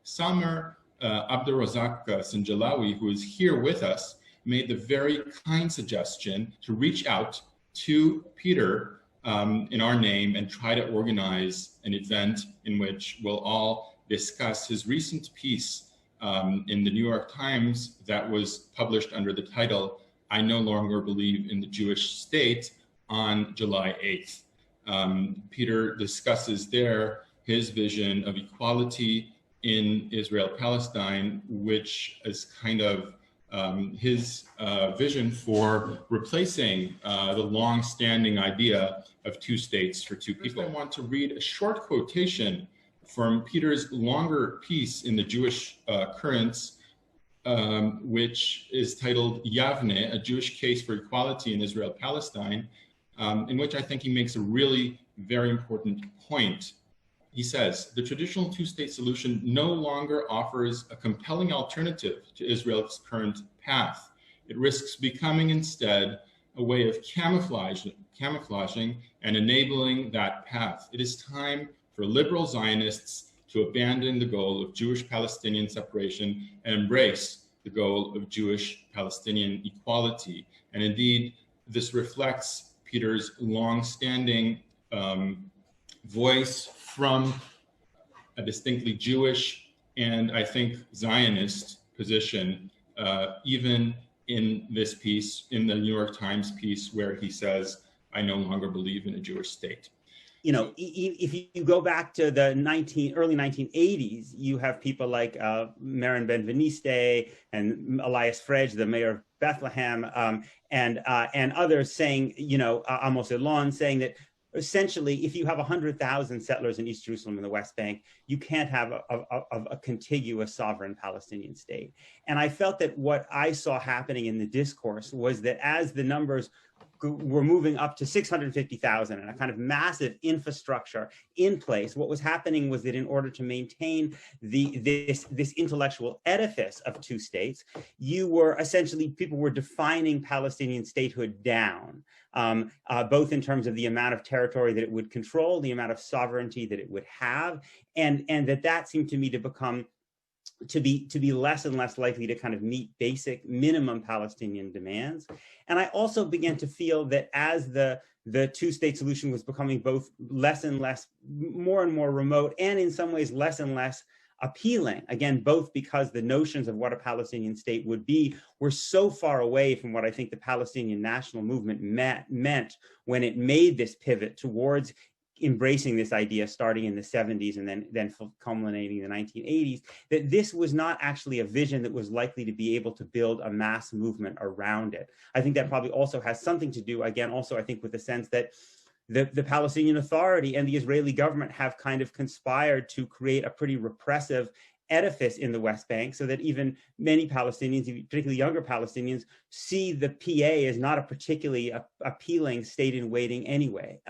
Samer Abdurrazak Sinjalawi, who is here with us, made the very kind suggestion to reach out to Peter in our name and try to organize an event in which we'll all discuss his recent piece in the New York Times that was published under the title, "I No Longer Believe in the Jewish State," on July 8th. Peter discusses there his vision of equality in Israel-Palestine, which is kind of his vision for replacing the long-standing idea of two states for two people. First, I want to read a short quotation from Peter's longer piece in the Jewish Currents, which is titled Yavne, a Jewish Case for Equality in Israel-Palestine, in which I think he makes a really very important point. He says, the traditional two-state solution no longer offers a compelling alternative to Israel's current path. It risks becoming instead a way of camouflaging and enabling that path. It is time for liberal Zionists to abandon the goal of Jewish-Palestinian separation and embrace the goal of Jewish-Palestinian equality. And indeed, this reflects Peter's long-standing voice from a distinctly Jewish and I think Zionist position, even in this piece, in the New York Times piece, where he says, I no longer believe in a Jewish state. You know, if you go back to the early 1980s, you have people like Maren Ben-Veniste and Elias Frej, the mayor of Bethlehem, and others saying, you know, Amos Elon saying that essentially, if you have 100,000 settlers in East Jerusalem and the West Bank, you can't have a contiguous sovereign Palestinian state. And I felt that what I saw happening in the discourse was that as the numbers were moving up to 650,000 and a kind of massive infrastructure in place, what was happening was that in order to maintain this intellectual edifice of two states, you were essentially, people were defining Palestinian statehood down, both in terms of the amount of territory that it would control, the amount of sovereignty that it would have, and that seemed to me to become to be less and less likely to kind of meet basic minimum Palestinian demands. And I also began to feel that as the two-state solution was becoming both less and less, more and more remote, and in some ways less and less appealing, again, both because the notions of what a Palestinian state would be were so far away from what I think the Palestinian national movement meant when it made this pivot towards embracing this idea starting in the 70s and then culminating in the 1980s, that this was not actually a vision that was likely to be able to build a mass movement around it. I think that probably also has something to do, again, also I think with the sense that the Palestinian Authority and the Israeli government have kind of conspired to create a pretty repressive edifice in the West Bank, so that even many Palestinians, particularly younger Palestinians, see the PA as not a particularly appealing state in waiting anyway.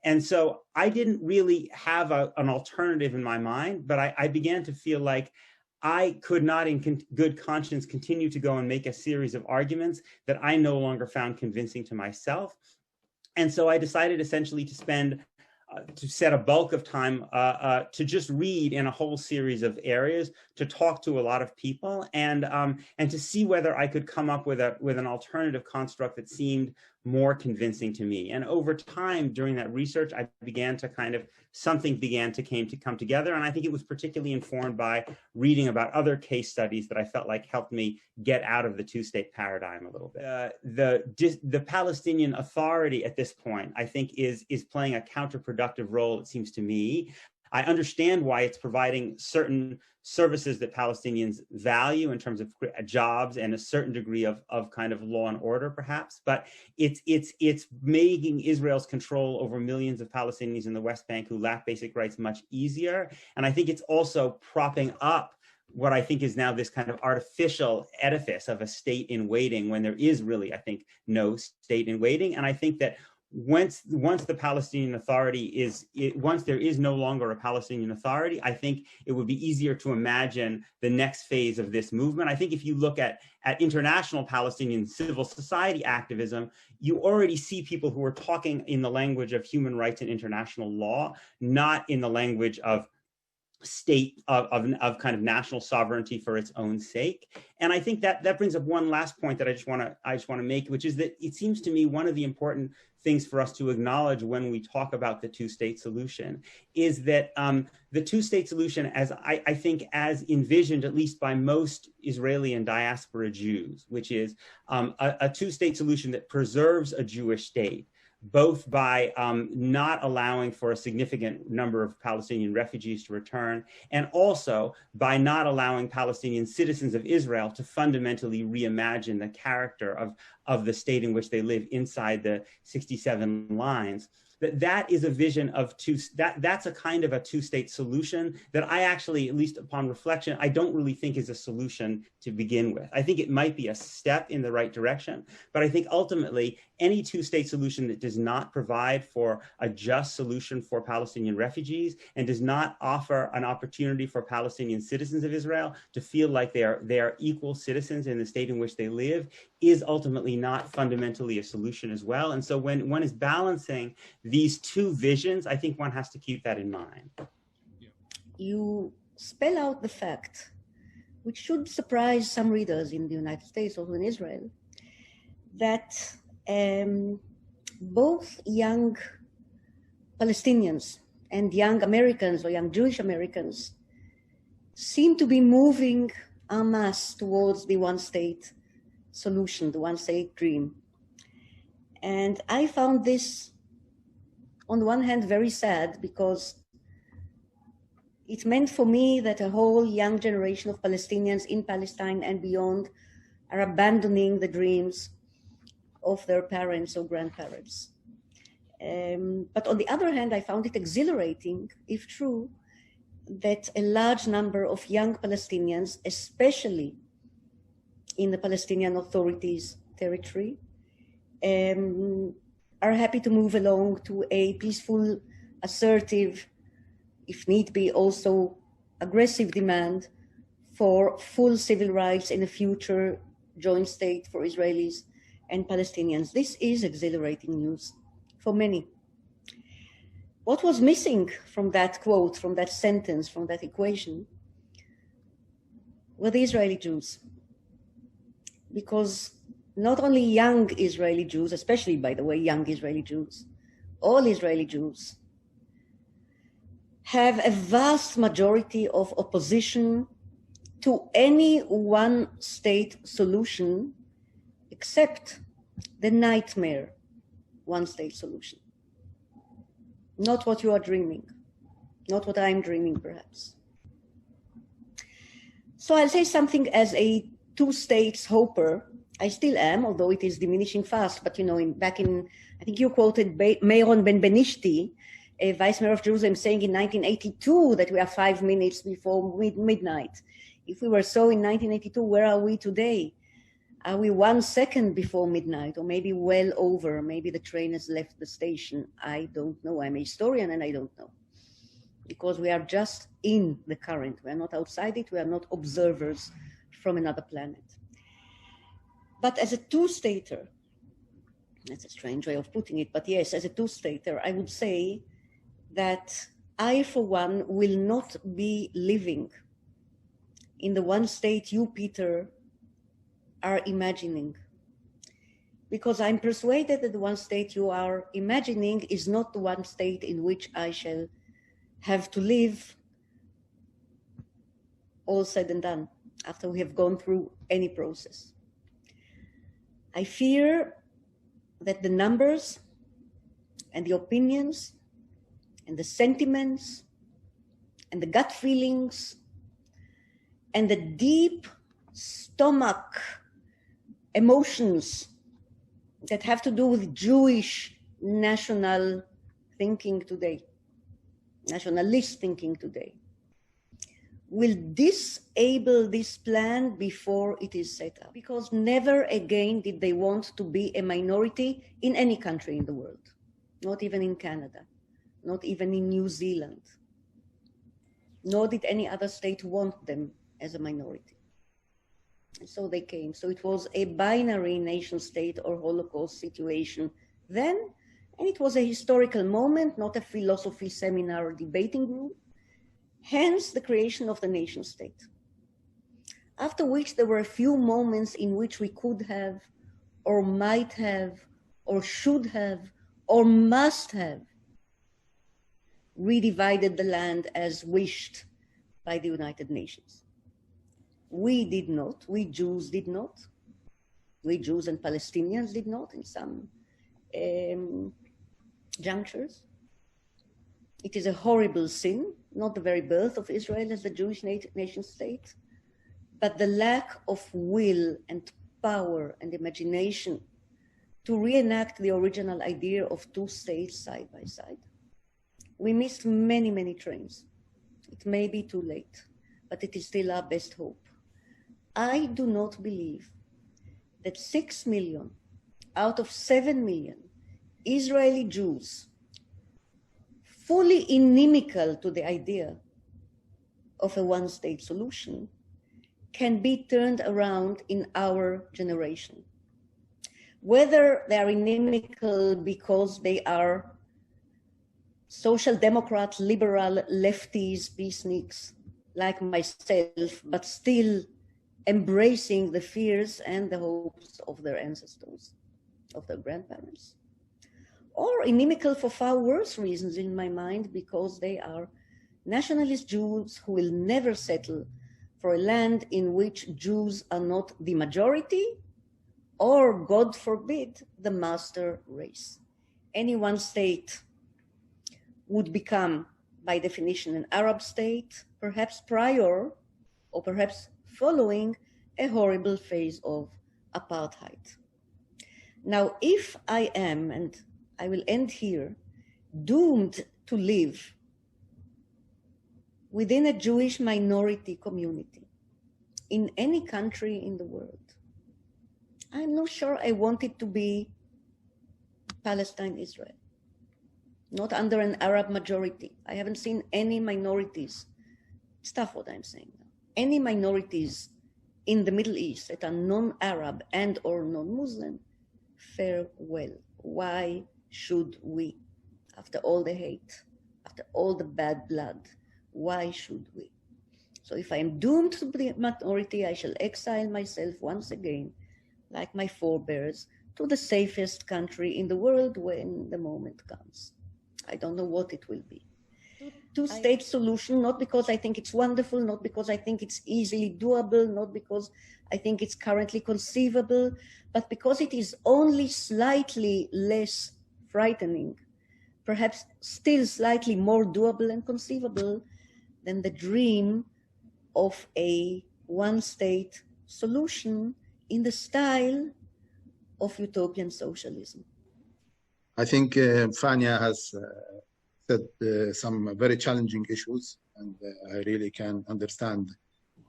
And so I didn't really have an alternative in my mind, but I began to feel like I could not in good conscience continue to go and make a series of arguments that I no longer found convincing to myself. And so I decided essentially to set a bulk of time to just read in a whole series of areas, to talk to a lot of people, and to see whether I could come up with an alternative construct that seemed more convincing to me. And over time, during that research, I began to something began to come together. And I think it was particularly informed by reading about other case studies that I felt like helped me get out of the two-state paradigm a little bit. The Palestinian Authority at this point, I think, is playing a counterproductive role, it seems to me. I understand why it's providing certain services that Palestinians value in terms of jobs and a certain degree of kind of law and order, perhaps, but it's making Israel's control over millions of Palestinians in the West Bank who lack basic rights much easier. And I think it's also propping up what I think is now this kind of artificial edifice of a state in waiting, when there is really, I think, no state in waiting. And I think that once the Palestinian Authority once there is no longer a Palestinian Authority, I think it would be easier to imagine the next phase of this movement. I think if you look at international Palestinian civil society activism, you already see people who are talking in the language of human rights and international law, not in the language of state of kind of national sovereignty for its own sake. And I think that brings up one last point that I just want to make, which is that it seems to me one of the important things for us to acknowledge when we talk about the two-state solution is that the two-state solution, as I think as envisioned at least by most Israeli and diaspora Jews, which is a two-state solution that preserves a Jewish state, both by not allowing for a significant number of Palestinian refugees to return, and also by not allowing Palestinian citizens of Israel to fundamentally reimagine the character of the state in which they live inside the 67 lines. That is a vision of that's a kind of a two-state solution that I actually, at least upon reflection, I don't really think is a solution to begin with. I think it might be a step in the right direction, but I think ultimately any two-state solution that does not provide for a just solution for Palestinian refugees and does not offer an opportunity for Palestinian citizens of Israel to feel like they are equal citizens in the state in which they live is ultimately not fundamentally a solution as well. And so when one is balancing these two visions, I think one has to keep that in mind. You spell out the fact, which should surprise some readers in the United States or in Israel, that both young Palestinians and young Americans or young Jewish Americans seem to be moving en masse towards the one-state solution, the one-state dream. And I found this, on the one hand, very sad, because it meant for me that a whole young generation of Palestinians in Palestine and beyond are abandoning the dreams of their parents or grandparents. But on the other hand, I found it exhilarating, if true, that a large number of young Palestinians, especially in the Palestinian Authority's territory, are happy to move along to a peaceful, assertive, if need be, also aggressive demand for full civil rights in a future joint state for Israelis and Palestinians. This is exhilarating news for many. What was missing from that quote, from that sentence, from that equation, were the Israeli Jews. Because not only young Israeli Jews, especially, by the way, young Israeli Jews, all Israeli Jews have a vast majority of opposition to any one-state solution except the nightmare one-state solution. Not what you are dreaming, not what I'm dreaming, perhaps. So I'll say something as a two-states hoper. I still am, although it is diminishing fast. But, you know, I think you quoted Meron Ben-Benishti, a vice mayor of Jerusalem, saying in 1982 that we are 5 minutes before midnight. If we were so in 1982, where are we today? Are we 1 second before midnight, or maybe well over? Maybe the train has left the station. I don't know. I'm a historian and I don't know. Because we are just in the current. We are not outside it. We are not observers from another planet. But as a two-stater, that's a strange way of putting it, but yes, as a two-stater, I would say that I, for one, will not be living in the one state you, Peter, are imagining. Because I'm persuaded that the one state you are imagining is not the one state in which I shall have to live, all said and done, after we have gone through any process. I fear that the numbers and the opinions and the sentiments and the gut feelings and the deep stomach emotions that have to do with Jewish national thinking today, nationalist thinking today, will disable this plan before it is set up. Because never again did they want to be a minority in any country in the world, not even in Canada, not even in New Zealand, nor did any other state want them as a minority. And so they came. So it was a binary nation state or Holocaust situation then, and it was a historical moment, not a philosophy seminar or debating group. hence the creation of the nation state. After which there were a few moments in which we could have, or might have, or should have, or must have redivided the land as wished by the United Nations. We did not, we Jews did not, we Jews and Palestinians did not in some junctures. It is a horrible sin, not the very birth of Israel as the Jewish nation state, but the lack of will and power and imagination to reenact the original idea of two states side by side. We missed many, many trains. It may be too late, but it is still our best hope. I do not believe that 6 million out of 7 million Israeli Jews, fully inimical to the idea of a one-state solution, can be turned around in our generation. Whether they are inimical because they are social democrat, liberal, lefties, peaceniks like myself, but still embracing the fears and the hopes of their ancestors, of their grandparents, or inimical for far worse reasons in my mind, because they are nationalist Jews who will never settle for a land in which Jews are not the majority or, God forbid, the master race. Any one state would become, by definition, an Arab state, perhaps prior or perhaps following a horrible phase of apartheid. Now, if I am, and I will end here, doomed to live within a Jewish minority community in any country in the world, I'm not sure I want it to be Palestine, Israel, not under an Arab majority. I haven't seen any minorities, it's tough what I'm saying now, any minorities in the Middle East that are non-Arab and or non-Muslim fare well. Why should we? After all the hate, after all the bad blood, why should we? So if I am doomed to be a minority, I shall exile myself once again, like my forebears, to the safest country in the world when the moment comes. I don't know what it will be. Two-state solution, not because I think it's wonderful, not because I think it's easily doable, not because I think it's currently conceivable, but because it is only slightly less frightening, perhaps still slightly more doable and conceivable than the dream of a one-state solution in the style of utopian socialism. I think Fania has said some very challenging issues, and I really can understand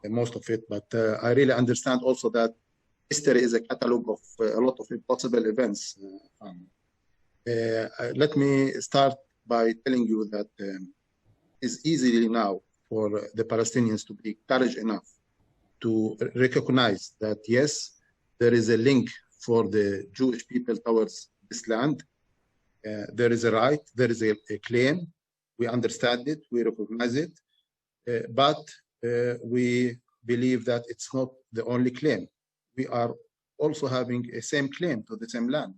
most of it, but I really understand also that history is a catalog of a lot of impossible events. Let me start by telling you that it's easy now for the Palestinians to be courage enough to recognize that, yes, there is a link for the Jewish people towards this land. There is a right, there is a claim. We understand it, we recognize it, but we believe that it's not the only claim. We are also having a same claim to the same land.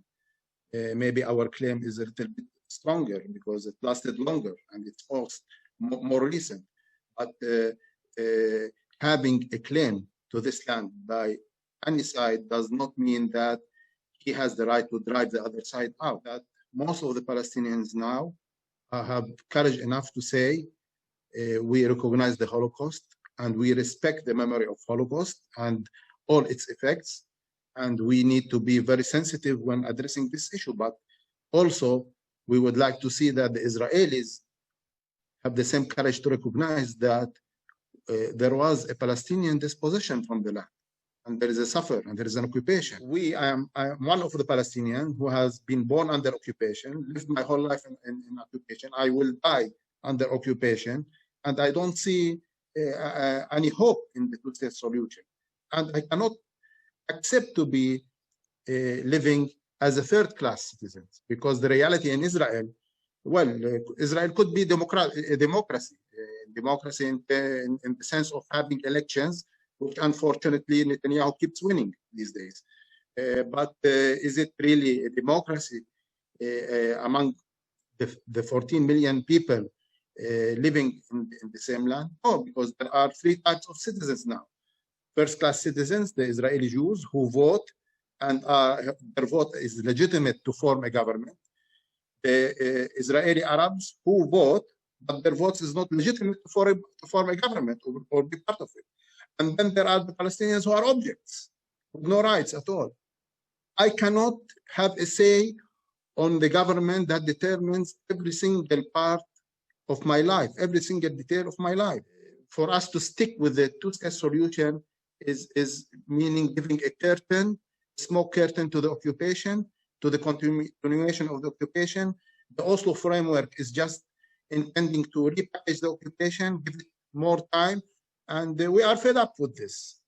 Maybe our claim is a little bit stronger because it lasted longer and it's more recent. But having a claim to this land by any side does not mean that he has the right to drive the other side out. That most of the Palestinians now have courage enough to say, we recognize the Holocaust and we respect the memory of Holocaust and all its effects. And we need to be very sensitive when addressing this issue. But also, we would like to see that the Israelis have the same courage to recognize that there was a Palestinian dispossession from the land. And there is a suffer, and there is an occupation. I am one of the Palestinians who has been born under occupation, lived my whole life in occupation. I will die under occupation, and I don't see any hope in the two-state solution. And I cannot accept to be living as a third-class citizen, because the reality in Israel well, Israel could be a democracy in the sense of having elections, which unfortunately Netanyahu keeps winning these days. But is it really a democracy among the 14 million people living in the same land? No, because there are three types of citizens now. First-class citizens, the Israeli Jews who vote, and their vote is legitimate to form a government. The Israeli Arabs who vote, but their vote is not legitimate to form a government or be part of it. And then there are the Palestinians who are objects with no rights at all. I cannot have a say on the government that determines every single part of my life, every single detail of my life. For us to stick with the two-state solution is meaning giving a curtain, smoke curtain to the occupation, to the continuation of the occupation. The Oslo framework is just intending to repackage the occupation, give it more time, and we are fed up with this.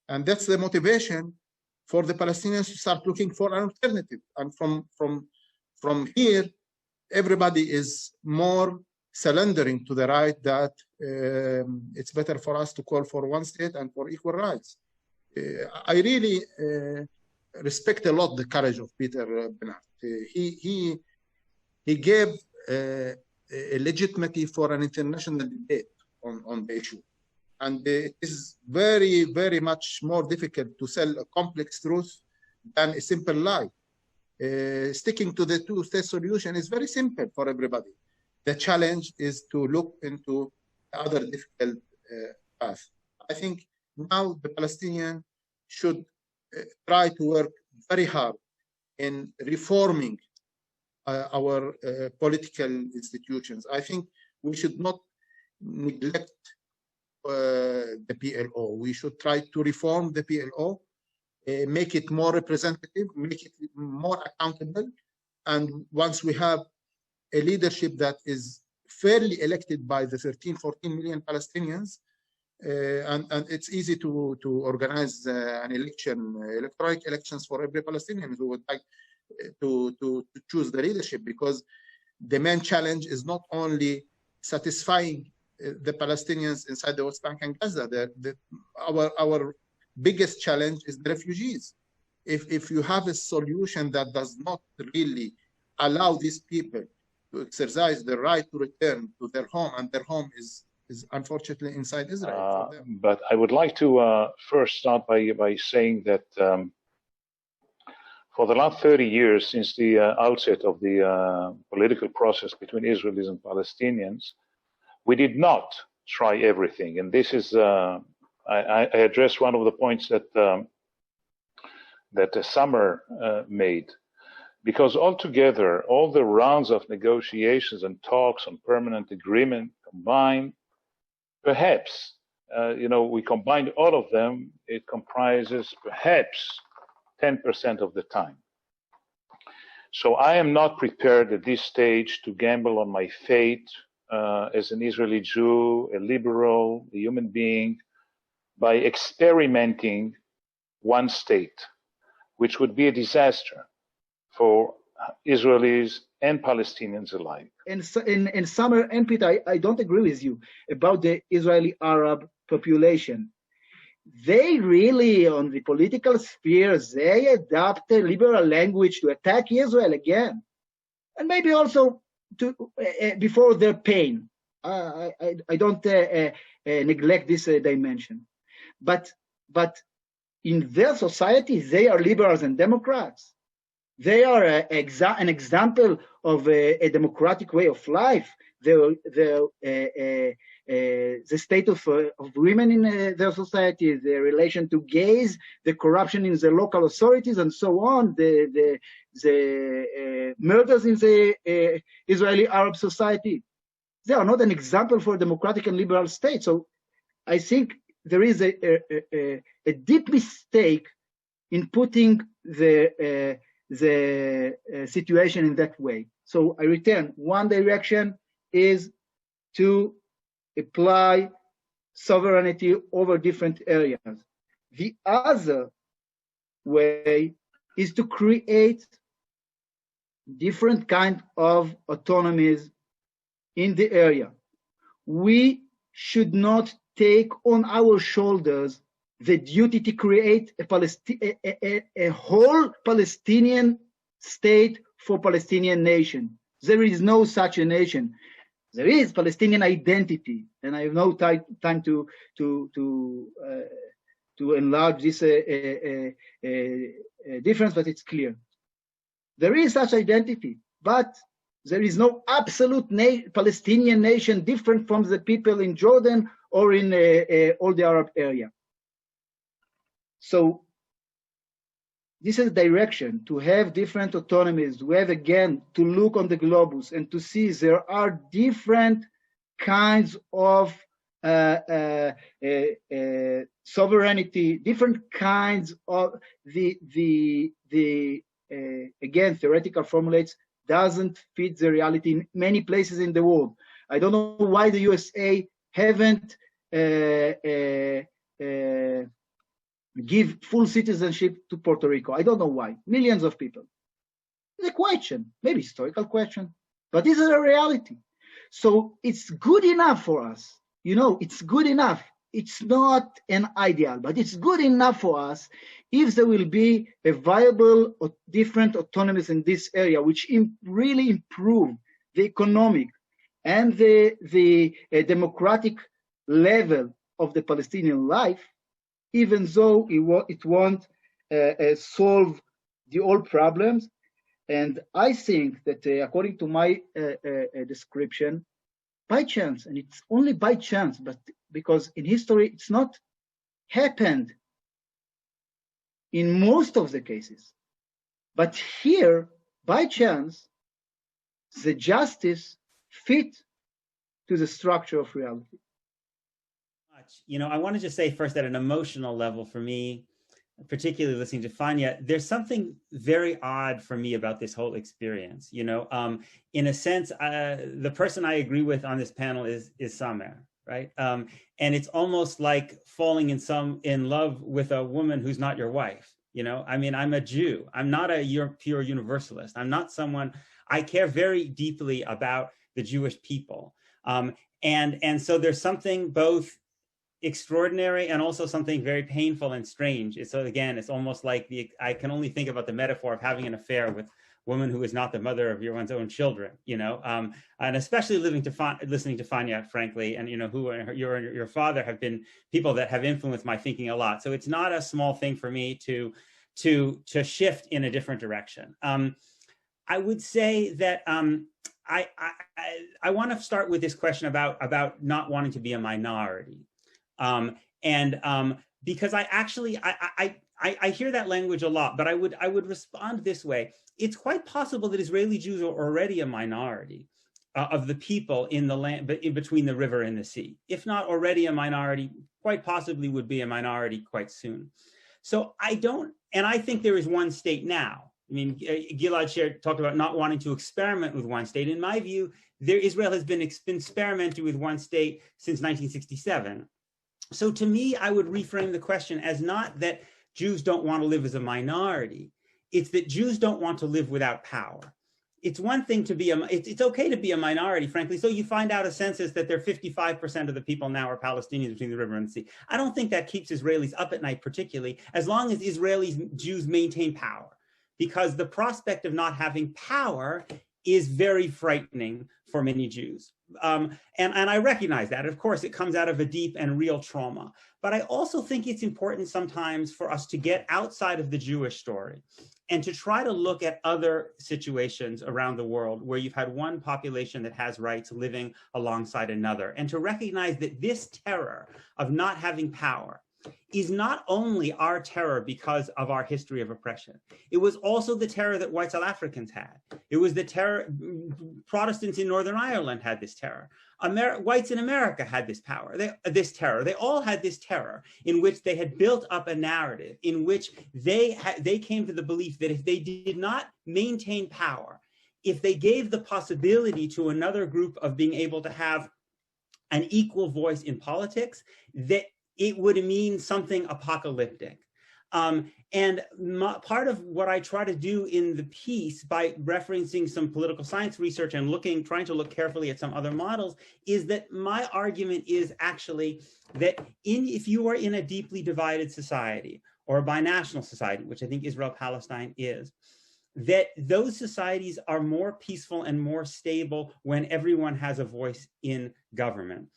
And that's the motivation for the Palestinians to start looking for an alternative. And from here, everybody is more surrendering to the right that it's better for us to call for one state and for equal rights. I really respect a lot the courage of Peter Bernard. He gave a legitimacy for an international debate on the issue. And it is very, very much more difficult to sell a complex truth than a simple lie. Sticking to the two-state solution is very simple for everybody. The challenge is to look into other difficult paths. I think now the Palestinians should try to work very hard in reforming our political institutions. I think we should not neglect the PLO. We should try to reform the PLO, make it more representative, make it more accountable. And once we have a leadership that is fairly elected by the 14 million Palestinians, and it's easy to organize an election, electronic elections for every Palestinian who would like to choose the leadership, because the main challenge is not only satisfying the Palestinians inside the West Bank and Gaza. Our biggest challenge is the refugees. If you have a solution that does not really allow these people to exercise the right to return to their home, and their home is unfortunately inside Israel. But I would like to first start by saying that for the last 30 years, since the outset of the political process between Israelis and Palestinians, we did not try everything. And this is, I address one of the points that Summer made. Because altogether, all the rounds of negotiations and talks on permanent agreement combined, perhaps, we combined all of them, it comprises perhaps 10% of the time. So I am not prepared at this stage to gamble on my fate as an Israeli Jew, a liberal, a human being, by experimenting one state, which would be a disaster for Israelis and Palestinians alike. In Summer and Peter, I don't agree with you about the Israeli Arab population. They really, on the political sphere, they adopt a liberal language to attack Israel again, and maybe also to before their pain. I don't neglect this dimension, but in their society, they are liberals and Democrats. They are an example of a democratic way of life. The state of women in their society, the relation to gays, the corruption in the local authorities, and so on, the murders in the Israeli Arab society. They are not an example for a democratic and liberal state. So I think there is a deep mistake in putting the situation in that way. So I return, one direction is to apply sovereignty over different areas. The other way is to create different kind of autonomies in the area. We should not take on our shoulders the duty to create a whole Palestinian state for Palestinian nation. There is no such a nation. There is Palestinian identity, and I have no time to enlarge this difference, but it's clear. There is such identity, but there is no absolute Palestinian nation different from the people in Jordan or in all the Arab area. So this is a direction to have different autonomies, to have, again, to look on the globus and to see there are different kinds of sovereignty, different kinds of again, theoretical formulates doesn't fit the reality in many places in the world. I don't know why the USA haven't give full citizenship to Puerto Rico. I don't know why. Millions of people. It's a question, maybe historical question, but this is a reality. So it's good enough for us. You know, it's good enough. It's not an ideal, but it's good enough for us if there will be a viable or different autonomies in this area, which really improve the economic and the democratic level of the Palestinian life, even though it won't solve the old problems. And I think that according to my description, by chance, and it's only by chance, but because in history it's not happened in most of the cases, but here, by chance, the justice fit to the structure of reality. You know, I want to just say first, at an emotional level for me, particularly listening to Fania, there's something very odd for me about this whole experience. You know, in a sense, the person I agree with on this panel is Samer, right? And it's almost like falling in love with a woman who's not your wife. You know, I mean, I'm a Jew. I'm not a pure universalist. I'm not someone, I care very deeply about the Jewish people. And so there's something both extraordinary and also something very painful and strange. So again, it's almost like I can only think about the metaphor of having an affair with a woman who is not the mother of one's own children, you know, and especially listening to Fania, frankly, and, you know, who your father have been people that have influenced my thinking a lot. So it's not a small thing for me to shift in a different direction. I would say that I want to start with this question about not wanting to be a minority. Because I hear that language a lot, but I would respond this way. It's quite possible that Israeli Jews are already a minority of the people in the land, but in between the river and the sea. If not already a minority, quite possibly would be a minority quite soon. So I think there is one state now. I mean, Gilad talked about not wanting to experiment with one state. In my view, Israel has been experimenting with one state since 1967. So to me, I would reframe the question as not that Jews don't want to live as a minority. It's that Jews don't want to live without power. It's one thing to be it's okay to be a minority, frankly. So you find out a census that 55% of the people now are Palestinians between the river and the sea. I don't think that keeps Israelis up at night, particularly as long as Jews maintain power, because the prospect of not having power is very frightening for many Jews. And I recognize that. Of course, it comes out of a deep and real trauma. But I also think it's important sometimes for us to get outside of the Jewish story and to try to look at other situations around the world where you've had one population that has rights living alongside another, and to recognize that this terror of not having power is not only our terror because of our history of oppression. It was also the terror that white South Africans had. It was the terror, Protestants in Northern Ireland had this terror. Whites in America had this terror. They all had this terror in which they had built up a narrative in which they came to the belief that if they did not maintain power, if they gave the possibility to another group of being able to have an equal voice in politics, that it would mean something apocalyptic. And part of what I try to do in the piece, by referencing some political science research and trying to look carefully at some other models, is that my argument is actually that if you are in a deeply divided society or a binational society, which I think Israel-Palestine is, that those societies are more peaceful and more stable when everyone has a voice in government.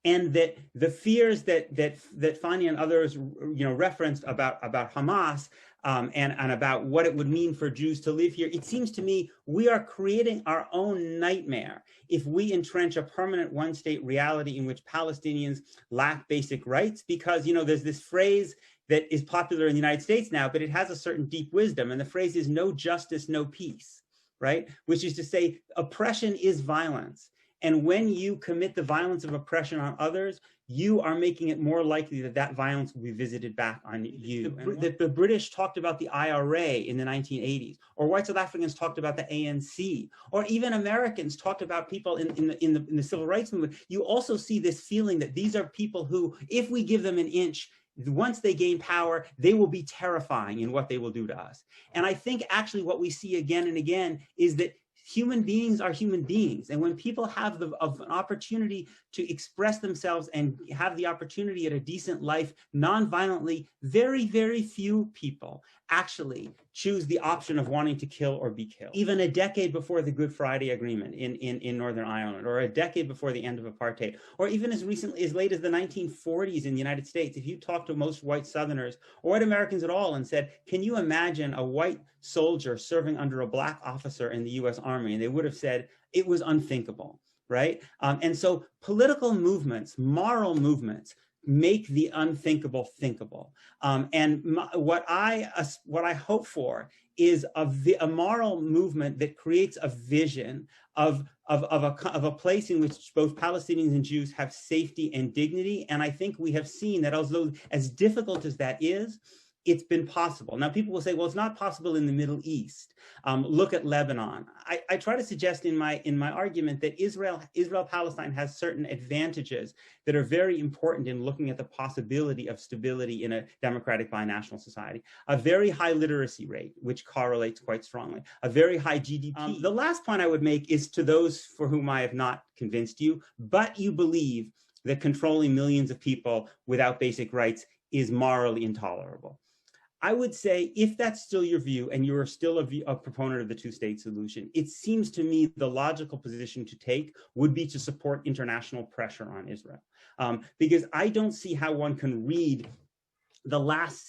And that the fears that Fani and others, referenced about Hamas and about what it would mean for Jews to live here, it seems to me we are creating our own nightmare if we entrench a permanent one-state reality in which Palestinians lack basic rights. Because there's this phrase that is popular in the United States now, but it has a certain deep wisdom, and the phrase is "no justice, no peace," right? Which is to say, oppression is violence. And when you commit the violence of oppression on others, you are making it more likely that violence will be visited back on you. The British talked about the IRA in the 1980s, or white South Africans talked about the ANC, or even Americans talked about people in the civil rights movement. You also see this feeling that these are people who, if we give them an inch, once they gain power, they will be terrifying in what they will do to us. And I think actually what we see again and again is that human beings are human beings. And when people have an opportunity to express themselves and have the opportunity at a decent life non-violently, very, very few people actually choose the option of wanting to kill or be killed. Even a decade before the Good Friday Agreement in Northern Ireland, or a decade before the end of apartheid, or even as late as the 1940s in the United States, if you talk to most white Southerners or white Americans at all and said, can you imagine a white soldier serving under a black officer in the US Army? And they would have said it was unthinkable, right? And so political movements, moral movements, make the unthinkable thinkable. What I hope for is a moral movement that creates a vision of a place in which both Palestinians and Jews have safety and dignity. And I think we have seen that, although as difficult as that is, it's been possible. Now, people will say, well, it's not possible in the Middle East. Look at Lebanon. I try to suggest in my argument that Israel-Palestine has certain advantages that are very important in looking at the possibility of stability in a democratic binational society. A very high literacy rate, which correlates quite strongly. A very high GDP. The last point I would make is to those for whom I have not convinced you, but you believe that controlling millions of people without basic rights is morally intolerable. I would say, if that's still your view and you are still a proponent of the two-state solution, it seems to me the logical position to take would be to support international pressure on Israel. Because I don't see how one can read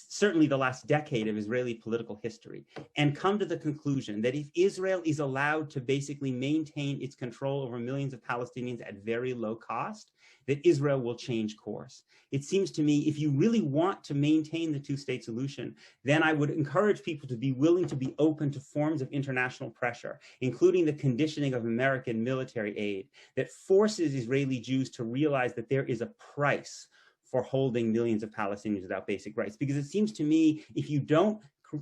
certainly the last decade of Israeli political history and come to the conclusion that if Israel is allowed to basically maintain its control over millions of Palestinians at very low cost, that Israel will change course. It seems to me, if you really want to maintain the two-state solution, then I would encourage people to be willing to be open to forms of international pressure, including the conditioning of American military aid that forces Israeli Jews to realize that there is a price for holding millions of Palestinians without basic rights. Because it seems to me, if you don't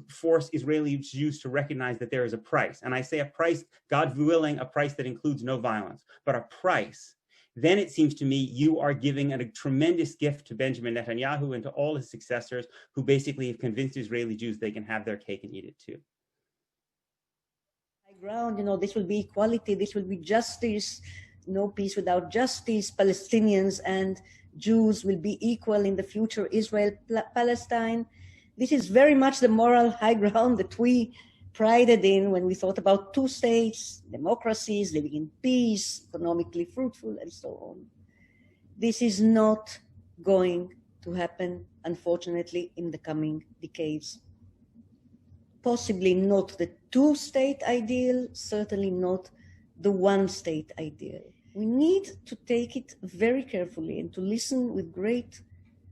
force Israeli Jews to recognize that there is a price, and I say a price, God willing, a price that includes no violence, but a price, then it seems to me you are giving a tremendous gift to Benjamin Netanyahu and to all his successors, who basically have convinced Israeli Jews they can have their cake and eat it too. High ground, this will be equality, this will be justice, no peace without justice, Palestinians and Jews will be equal in the future, Israel, Palestine. This is very much the moral high ground that we prided in when we thought about two states, democracies, living in peace, economically fruitful, and so on. This is not going to happen, unfortunately, in the coming decades. Possibly not the two-state ideal, certainly not the one-state ideal. We need to take it very carefully and to listen with great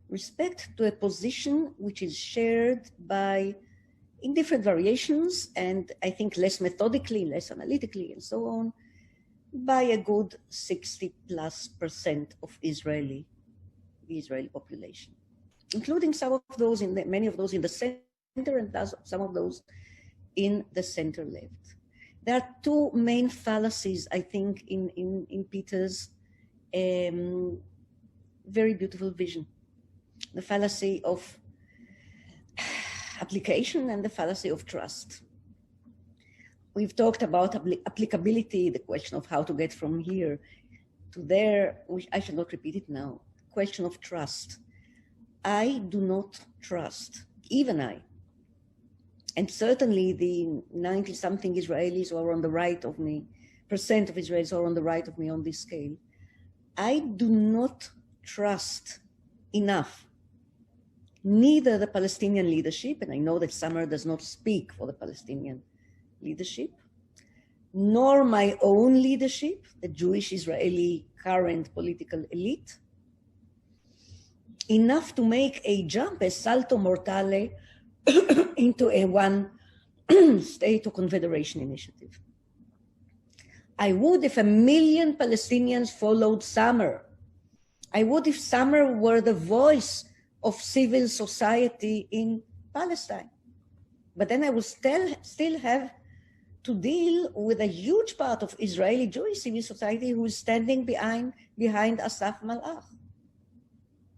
respect to a position which is shared by, in different variations, and I think less methodically, less analytically, and so on, by a good 60+% of the Israeli population, including some of those many of those in the center, and some of those in the center left. There are two main fallacies, I think, in Peter's very beautiful vision. The fallacy of application and the fallacy of trust. We've talked about applicability, the question of how to get from here to there, which I should not repeat it now. Question of trust. I do not trust, even I, and certainly the 90-something Israelis who are on the right of me, percent of Israelis who are on the right of me on this scale, I do not trust enough neither the Palestinian leadership, and I know that Summer does not speak for the Palestinian leadership, nor my own leadership, the Jewish Israeli current political elite, enough to make a jump, a salto mortale, into a one state or confederation initiative. I would if 1 million Palestinians followed Summer. I would if Summer were the voice of civil society in Palestine. But then I would still have to deal with a huge part of Israeli Jewish civil society who is standing behind Asaf Malach.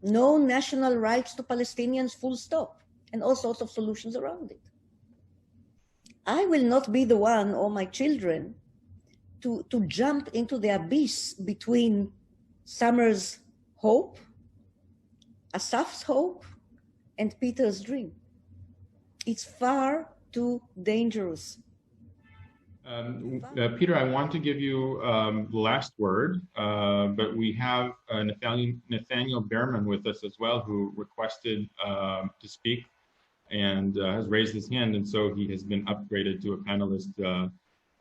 No national rights to Palestinians, full stop, and all sorts of solutions around it. I will not be the one, or my children, to jump into the abyss between Summer's hope, Asaf's hope, and Peter's dream. It's far too dangerous. Peter, I want to give you the last word, but we have Nathaniel Behrman with us as well, who requested to speak and has raised his hand, and so he has been upgraded to a panelist.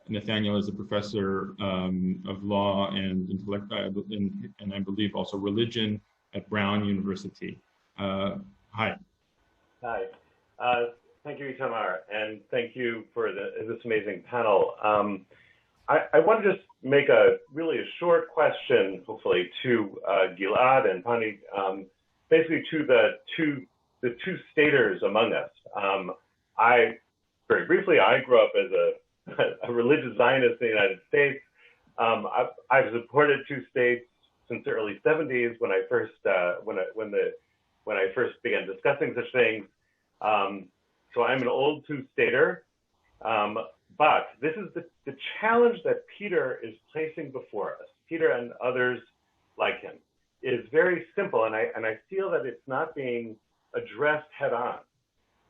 Nathaniel is a professor of law and intellect, and I believe also religion at Brown University. Hi. Hi. Thank you, Itamar, and thank you for this amazing panel. I want to just make a short question, hopefully, to Gilad and Pani, basically to the two staters among us. Very briefly, I grew up as a religious Zionist in the United States. I've supported two states since the early 70s when I first began discussing such things. So I'm an old two-stater, but this is the challenge that Peter is placing before us. Peter and others like him is very simple, and I feel that it's not being addressed head-on.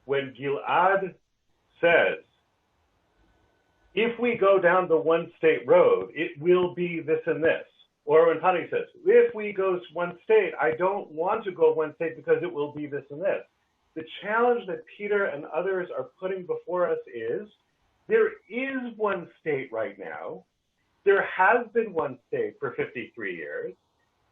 When Gilad says, if we go down the one-state road, it will be this and this. Or when Pani says, if we go one state, I don't want to go one state because it will be this and this. The challenge that Peter and others are putting before us is, there is one state right now. There has been one state for 53 years.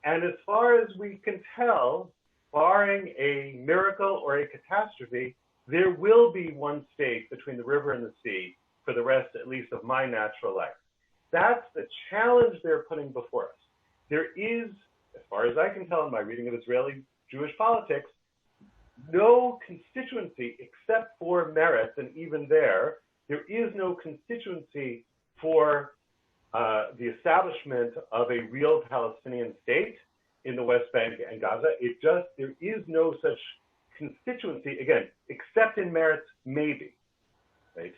And as far as we can tell, barring a miracle or a catastrophe, there will be one state between the river and the sea for the rest, at least, of my natural life. That's the challenge they're putting before us. There is, as far as I can tell in my reading of Israeli Jewish politics, no constituency except for Meretz, and even there is no constituency for the establishment of a real Palestinian state in the West Bank and Gaza. There is no such constituency, again, except in Meretz, maybe, right?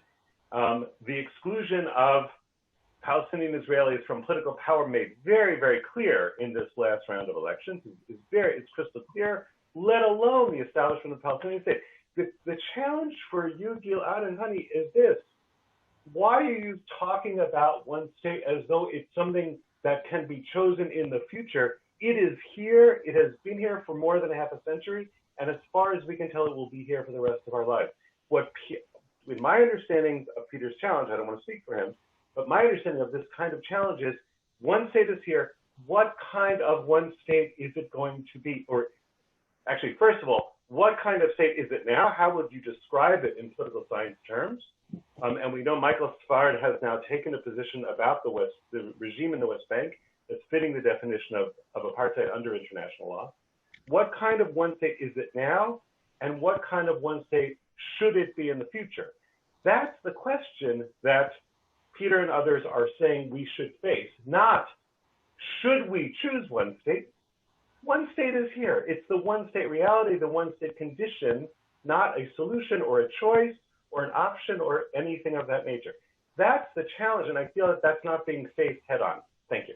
The exclusion of Palestinian Israelis from political power made very, very clear in this last round of elections. It's crystal clear, let alone the establishment of the Palestinian state. The challenge for you, Gilad and Hani, is this. Why are you talking about one state as though it's something that can be chosen in the future? It is here. It has been here for more than half a century. And as far as we can tell, it will be here for the rest of our lives. With my understanding of Peter's challenge, I don't want to speak for him, but my understanding of this kind of challenge is, one state is here. What kind of one state is it going to be? Or actually, first of all, what kind of state is it now? How would you describe it in political science terms? And we know Michael Sfard has now taken a position about the regime in the West Bank that's fitting the definition of apartheid under international law. What kind of one state is it now? And what kind of one state should it be in the future? That's the question that Peter and others are saying we should face, not should we choose one state. One state is here. It's the one state reality, the one state condition not a solution or a choice or an option or anything of that nature. That's the challenge, and I feel that that's not being faced head on. Thank you.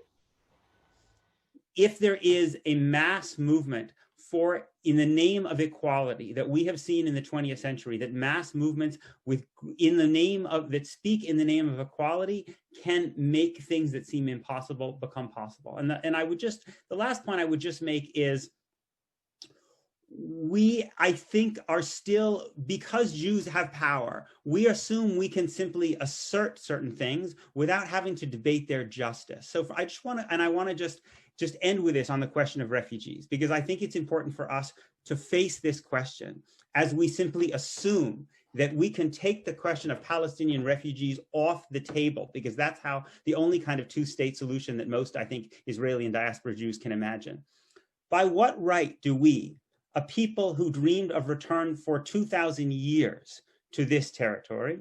If there is a mass movement in the name of equality that we have seen in the 20th century, that mass movements that speak in the name of equality can make things that seem impossible become possible. And the last point I would just make is, I think, are still, because Jews have power, we assume we can simply assert certain things without having to debate their justice. So I want to just end with this on the question of refugees, because I think it's important for us to face this question as we simply assume that we can take the question of Palestinian refugees off the table, because that's how the only kind of two-state solution that most, I think, Israeli and diaspora Jews can imagine. By what right do we, a people who dreamed of return for 2,000 years to this territory,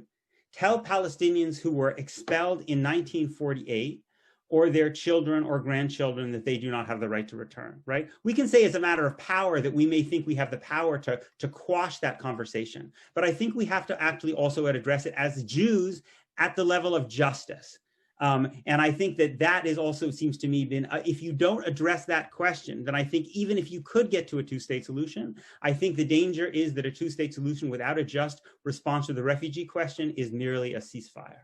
tell Palestinians who were expelled in 1948 or their children or grandchildren that they do not have the right to return, right? We can say as a matter of power that we may think we have the power to quash that conversation, but I think we have to actually also address it as Jews at the level of justice. And I think that is also, seems to me, if you don't address that question, then I think even if you could get to a two-state solution, I think the danger is that a two-state solution without a just response to the refugee question is merely a ceasefire.